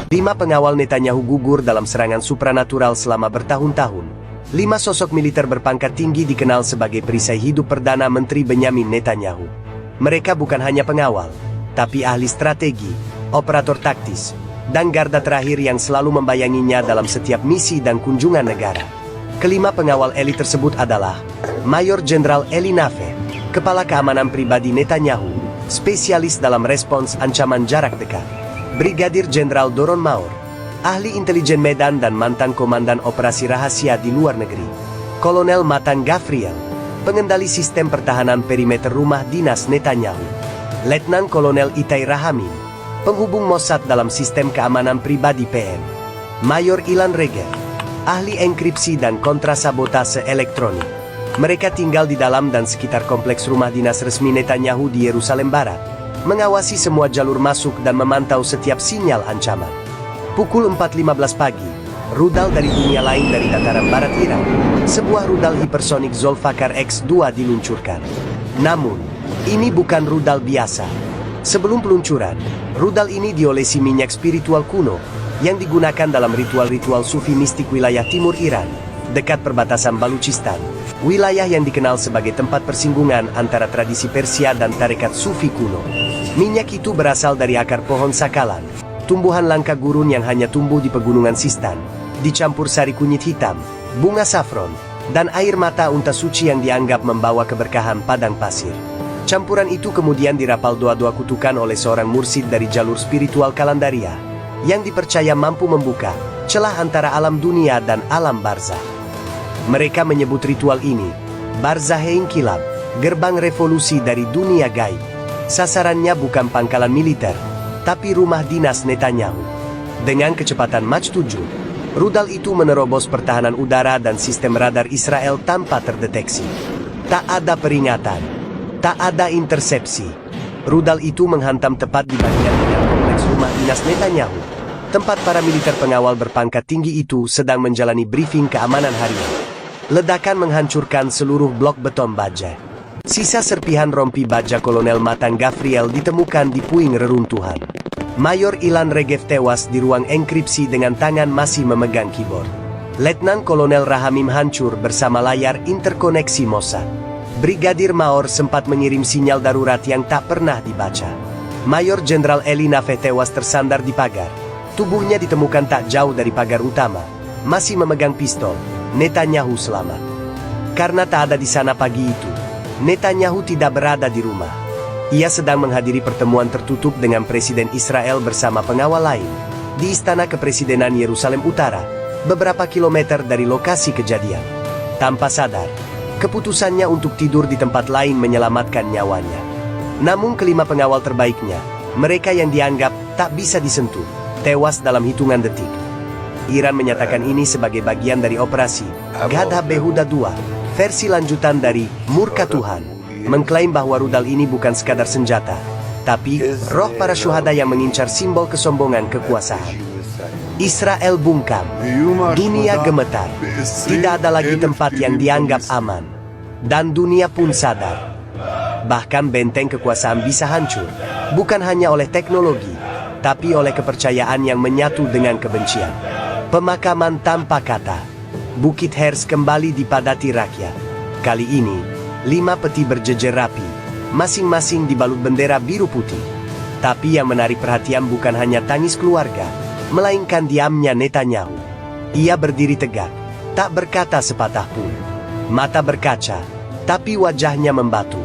5 pengawal Netanyahu gugur dalam serangan supranatural selama bertahun-tahun. 5 sosok militer berpangkat tinggi dikenal sebagai perisai hidup Perdana Menteri Benyamin Netanyahu. Mereka bukan hanya pengawal, tapi ahli strategi, operator taktis, dan garda terakhir yang selalu membayanginya dalam setiap misi dan kunjungan negara. Kelima pengawal elit tersebut adalah Mayor Jenderal Eli Nafeh, Kepala Keamanan Pribadi Netanyahu, spesialis dalam respons ancaman jarak dekat; Brigadir Jenderal Doron Maur, ahli intelijen Medan dan mantan komandan operasi rahasia di luar negeri; Kolonel Matan Gavriel, pengendali sistem pertahanan perimeter rumah dinas Netanyahu; Letnan Kolonel Itai Rahamim, penghubung Mossad dalam sistem keamanan pribadi PM; Mayor Ilan Regev, ahli enkripsi dan kontrasabotase elektronik. Mereka tinggal di dalam dan sekitar kompleks rumah dinas resmi Netanyahu di Yerusalem Barat, mengawasi semua jalur masuk dan memantau setiap sinyal ancaman. Pukul 4.15 pagi, rudal dari dunia lain dari dataran barat Iran, sebuah rudal hipersonik Zolfakar X-2 diluncurkan. Namun, ini bukan rudal biasa. Sebelum peluncuran, rudal ini diolesi minyak spiritual kuno yang digunakan dalam ritual-ritual sufi mistik wilayah timur Iran, dekat perbatasan Baluchistan, wilayah yang dikenal sebagai tempat persinggungan antara tradisi Persia dan tarekat sufi kuno. Minyak itu berasal dari akar pohon sakalan, tumbuhan langka gurun yang hanya tumbuh di pegunungan Sistan, dicampur sari kunyit hitam, bunga safron, dan air mata unta suci yang dianggap membawa keberkahan padang pasir. Campuran itu kemudian dirapal doa-doa kutukan oleh seorang mursid dari jalur spiritual Kalandaria, yang dipercaya mampu membuka celah antara alam dunia dan alam barzah. Mereka menyebut ritual ini Barzahein Kilab, gerbang revolusi dari dunia gaib. Sasarannya bukan pangkalan militer, tapi rumah dinas Netanyahu. Dengan kecepatan Mach 7, rudal itu menerobos pertahanan udara dan sistem radar Israel tanpa terdeteksi. Tak ada peringatan, tak ada intersepsi. Rudal itu menghantam tepat di bagian tengah kompleks rumah dinas Netanyahu, tempat para militer pengawal berpangkat tinggi itu sedang menjalani briefing keamanan harian. Ledakan menghancurkan seluruh blok beton baja. Sisa serpihan rompi baja Kolonel Matan Gavriel ditemukan di puing reruntuhan. Mayor Ilan Regev tewas di ruang enkripsi dengan tangan masih memegang keyboard. Letnan Kolonel Rahamim hancur bersama layar interkoneksi Mossad. Brigadir Maor sempat mengirim sinyal darurat yang tak pernah dibaca. Mayor Jenderal Eli Nafeh tewas tersandar di pagar. Tubuhnya ditemukan tak jauh dari pagar utama, masih memegang pistol. Netanyahu selamat. Karena tak ada di sana pagi itu, Netanyahu tidak berada di rumah. Ia sedang menghadiri pertemuan tertutup dengan Presiden Israel bersama pengawal lain di Istana Kepresidenan Yerusalem Utara, beberapa kilometer dari lokasi kejadian. Tanpa sadar, keputusannya untuk tidur di tempat lain menyelamatkan nyawanya. Namun kelima pengawal terbaiknya, mereka yang dianggap tak bisa disentuh, tewas dalam hitungan detik. Iran menyatakan ini sebagai bagian dari operasi Ghadab Behuda II, versi lanjutan dari Murka Tuhan, mengklaim bahwa rudal ini bukan sekadar senjata, tapi roh para syuhada yang mengincar simbol kesombongan kekuasaan. Israel bungkam, dunia gemetar, tidak ada lagi tempat yang dianggap aman, dan dunia pun sadar. Bahkan benteng kekuasaan bisa hancur, bukan hanya oleh teknologi, tapi oleh kepercayaan yang menyatu dengan kebencian. Pemakaman tanpa kata. Bukit Hers kembali dipadati rakyat. Kali ini, 5 peti berjejer rapi, masing-masing dibalut bendera biru putih. Tapi yang menarik perhatian bukan hanya tangis keluarga, melainkan diamnya Netanyahu. Ia berdiri tegak, tak berkata sepatah pun. Mata berkaca, tapi wajahnya membatu.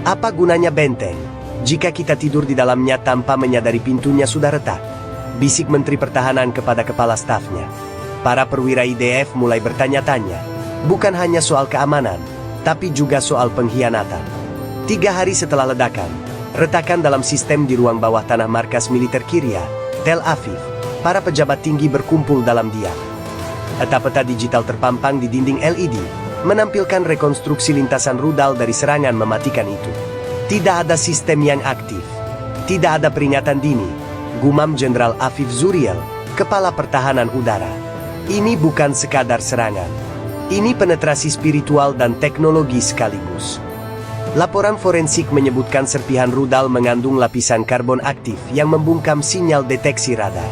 Apa gunanya benteng jika kita tidur di dalamnya tanpa menyadari pintunya sudah retak? Bisik Menteri Pertahanan kepada kepala stafnya. Para perwira IDF mulai bertanya-tanya, bukan hanya soal keamanan, tapi juga soal pengkhianatan. 3 hari setelah ledakan, retakan dalam sistem di ruang bawah tanah markas militer Kiryat, Tel Aviv, para pejabat tinggi berkumpul dalam diam. Peta-peta digital terpampang di dinding LED, menampilkan rekonstruksi lintasan rudal dari serangan mematikan itu. Tidak ada sistem yang aktif, tidak ada peringatan dini, gumam Jenderal Aviv Zuriel, Kepala Pertahanan Udara. Ini bukan sekadar serangan. Ini penetrasi spiritual dan teknologi sekaligus. Laporan forensik menyebutkan serpihan rudal mengandung lapisan karbon aktif yang membungkam sinyal deteksi radar.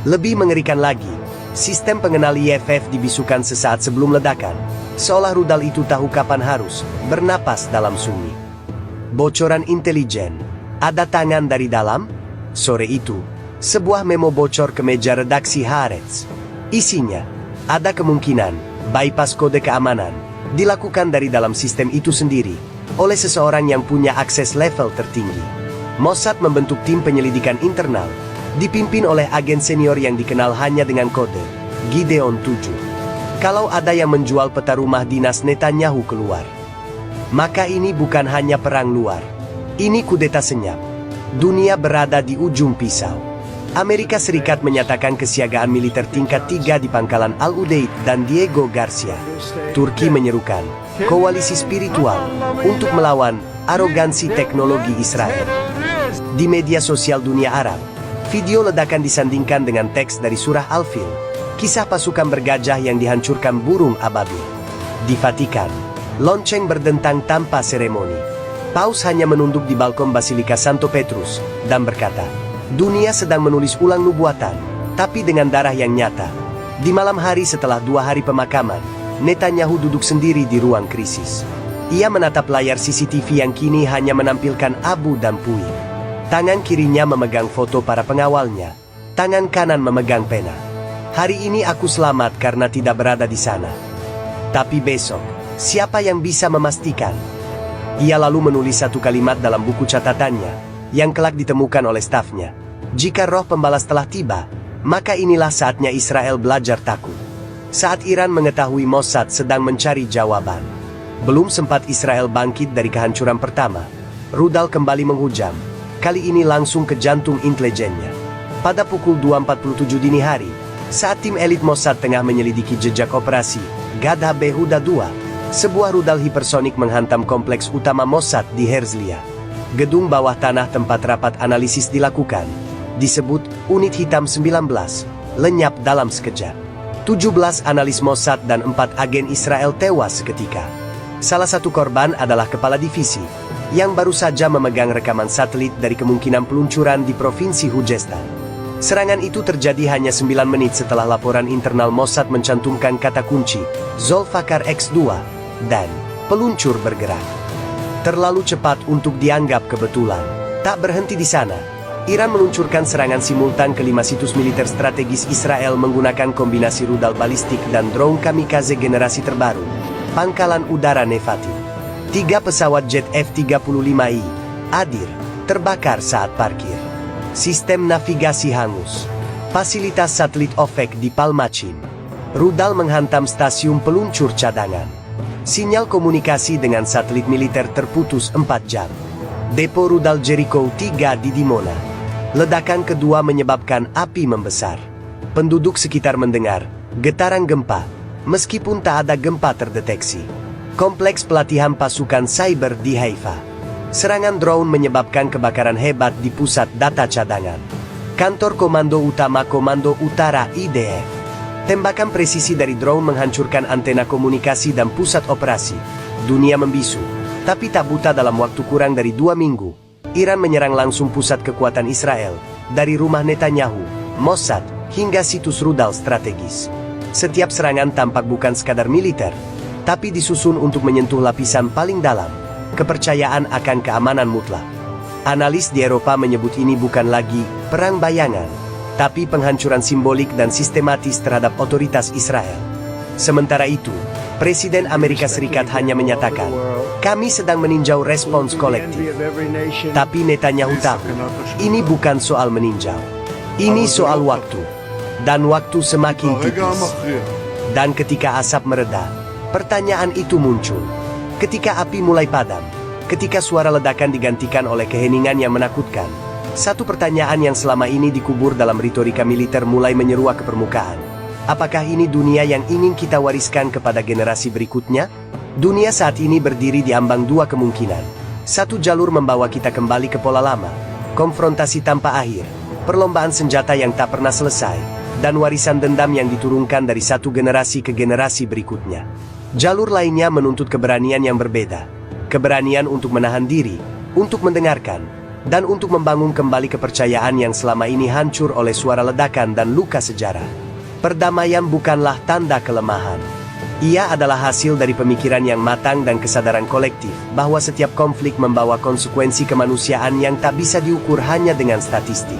Lebih mengerikan lagi, sistem pengenal IFF dibisukan sesaat sebelum ledakan, seolah rudal itu tahu kapan harus bernapas dalam sunyi. Bocoran intelijen. Ada tangan dari dalam? Sore itu, sebuah memo bocor ke meja redaksi Haaretz. Isinya, ada kemungkinan bypass kode keamanan dilakukan dari dalam sistem itu sendiri oleh seseorang yang punya akses level tertinggi. Mossad membentuk tim penyelidikan internal, dipimpin oleh agen senior yang dikenal hanya dengan kode Gideon 7. Kalau ada yang menjual peta rumah dinas Netanyahu keluar, maka ini bukan hanya perang luar. Ini kudeta senyap. Dunia berada di ujung pisau. Amerika Serikat menyatakan kesiagaan militer tingkat 3 di pangkalan Al-Udeid dan Diego Garcia. Turki menyerukan koalisi spiritual untuk melawan arogansi teknologi Israel. Di media sosial dunia Arab, video ledakan disandingkan dengan teks dari surah Al-Fil, kisah pasukan bergajah yang dihancurkan burung ababil. Di Vatikan, lonceng berdentang tanpa seremoni. Paus hanya menunduk di balkon Basilika Santo Petrus dan berkata, dunia sedang menulis ulang nubuatan, tapi dengan darah yang nyata. Di malam hari setelah 2 hari pemakaman, Netanyahu duduk sendiri di ruang krisis. Ia menatap layar CCTV yang kini hanya menampilkan abu dan puing. Tangan kirinya memegang foto para pengawalnya, tangan kanan memegang pena. Hari ini aku selamat karena tidak berada di sana. Tapi besok, siapa yang bisa memastikan? Ia lalu menulis satu kalimat dalam buku catatannya, yang kelak ditemukan oleh stafnya. Jika roh pembalas telah tiba, maka inilah saatnya Israel belajar takut. Saat Iran mengetahui Mossad sedang mencari jawaban. Belum sempat Israel bangkit dari kehancuran pertama, rudal kembali menghujam. Kali ini langsung ke jantung intelijennya. Pada pukul 2.47 dini hari, saat tim elit Mossad tengah menyelidiki jejak operasi Gadha Behuda 2, sebuah rudal hipersonik menghantam kompleks utama Mossad di Herzliya. Gedung bawah tanah tempat rapat analisis dilakukan, disebut Unit Hitam 19, lenyap dalam sekejap. 17 analis Mossad dan 4 agen Israel tewas seketika. Salah satu korban adalah kepala divisi, yang baru saja memegang rekaman satelit dari kemungkinan peluncuran di Provinsi Khuzestan. Serangan itu terjadi hanya 9 menit setelah laporan internal Mossad mencantumkan kata kunci Zolfakar X2 dan peluncur bergerak. Terlalu cepat untuk dianggap kebetulan. Tak berhenti di sana, Iran meluncurkan serangan simultan ke 5 situs militer strategis Israel menggunakan kombinasi rudal balistik dan drone kamikaze generasi terbaru, Pangkalan Udara Nevatim. 3 pesawat jet F-35I, Adir, terbakar saat parkir. Sistem navigasi hangus. Fasilitas satelit OFEC di Palmachim. Rudal menghantam stasiun peluncur cadangan. Sinyal komunikasi dengan satelit militer terputus 4 jam. Depo rudal Jericho 3 di Dimona. Ledakan kedua menyebabkan api membesar. Penduduk sekitar mendengar getaran gempa, meskipun tak ada gempa terdeteksi. Kompleks pelatihan pasukan cyber di Haifa. Serangan drone menyebabkan kebakaran hebat di pusat data cadangan. Kantor Komando Utama Komando Utara IDF. Tembakan presisi dari drone menghancurkan antena komunikasi dan pusat operasi. Dunia membisu, tapi tak buta. Dalam waktu kurang dari 2 minggu, Iran menyerang langsung pusat kekuatan Israel, dari rumah Netanyahu, Mossad, hingga situs rudal strategis. Setiap serangan tampak bukan sekadar militer, tapi disusun untuk menyentuh lapisan paling dalam, kepercayaan akan keamanan mutlak. Analis di Eropa menyebut ini bukan lagi perang bayangan, tapi penghancuran simbolik dan sistematis terhadap otoritas Israel. Sementara itu, Presiden Amerika Serikat hanya menyatakan, kami sedang meninjau respons kolektif. Tapi Netanyahu tahu, ini bukan soal meninjau. Ini soal waktu. Dan waktu semakin tipis. Dan ketika asap mereda, pertanyaan itu muncul. Ketika api mulai padam, ketika suara ledakan digantikan oleh keheningan yang menakutkan, satu pertanyaan yang selama ini dikubur dalam retorika militer mulai menyeruak ke permukaan. Apakah ini dunia yang ingin kita wariskan kepada generasi berikutnya? Dunia saat ini berdiri di ambang 2 kemungkinan. Satu jalur membawa kita kembali ke pola lama, konfrontasi tanpa akhir, perlombaan senjata yang tak pernah selesai, dan warisan dendam yang diturunkan dari satu generasi ke generasi berikutnya. Jalur lainnya menuntut keberanian yang berbeda. Keberanian untuk menahan diri, untuk mendengarkan, dan untuk membangun kembali kepercayaan yang selama ini hancur oleh suara ledakan dan luka sejarah. Perdamaian bukanlah tanda kelemahan. Ia adalah hasil dari pemikiran yang matang dan kesadaran kolektif bahwa setiap konflik membawa konsekuensi kemanusiaan yang tak bisa diukur hanya dengan statistik.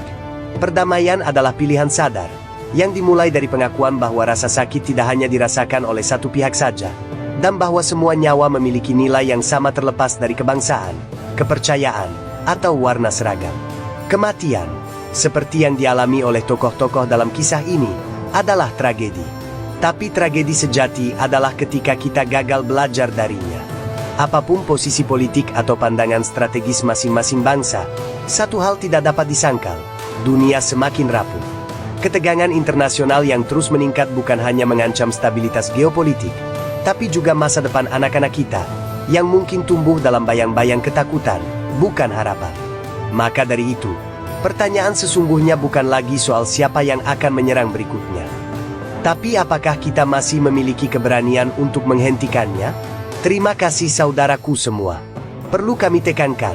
Perdamaian adalah pilihan sadar, yang dimulai dari pengakuan bahwa rasa sakit tidak hanya dirasakan oleh satu pihak saja, dan bahwa semua nyawa memiliki nilai yang sama terlepas dari kebangsaan, kepercayaan, atau warna seragam. Kematian, seperti yang dialami oleh tokoh-tokoh dalam kisah ini, adalah tragedi. Tapi tragedi sejati adalah ketika kita gagal belajar darinya. Apapun posisi politik atau pandangan strategis masing-masing bangsa, satu hal tidak dapat disangkal, dunia semakin rapuh. Ketegangan internasional yang terus meningkat bukan hanya mengancam stabilitas geopolitik, tapi juga masa depan anak-anak kita, yang mungkin tumbuh dalam bayang-bayang ketakutan, bukan harapan. Maka dari itu, pertanyaan sesungguhnya bukan lagi soal siapa yang akan menyerang berikutnya. Tapi apakah kita masih memiliki keberanian untuk menghentikannya? Terima kasih saudaraku semua. Perlu kami tekankan,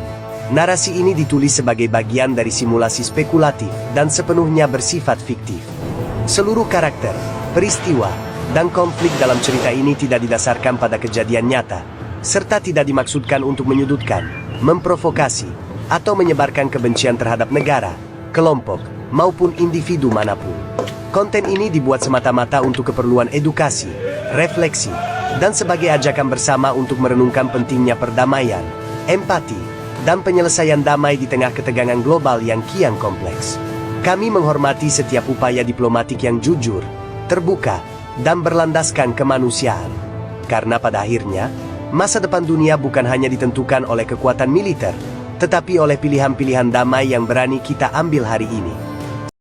narasi ini ditulis sebagai bagian dari simulasi spekulatif dan sepenuhnya bersifat fiktif. Seluruh karakter, peristiwa, dan konflik dalam cerita ini tidak didasarkan pada kejadian nyata, serta tidak dimaksudkan untuk menyudutkan, memprovokasi, atau menyebarkan kebencian terhadap negara, kelompok, maupun individu manapun. Konten ini dibuat semata-mata untuk keperluan edukasi, refleksi, dan sebagai ajakan bersama untuk merenungkan pentingnya perdamaian, empati, dan penyelesaian damai di tengah ketegangan global yang kian kompleks. Kami menghormati setiap upaya diplomatik yang jujur, terbuka, dan berlandaskan kemanusiaan. Karena pada akhirnya, masa depan dunia bukan hanya ditentukan oleh kekuatan militer, tetapi oleh pilihan-pilihan damai yang berani kita ambil hari ini.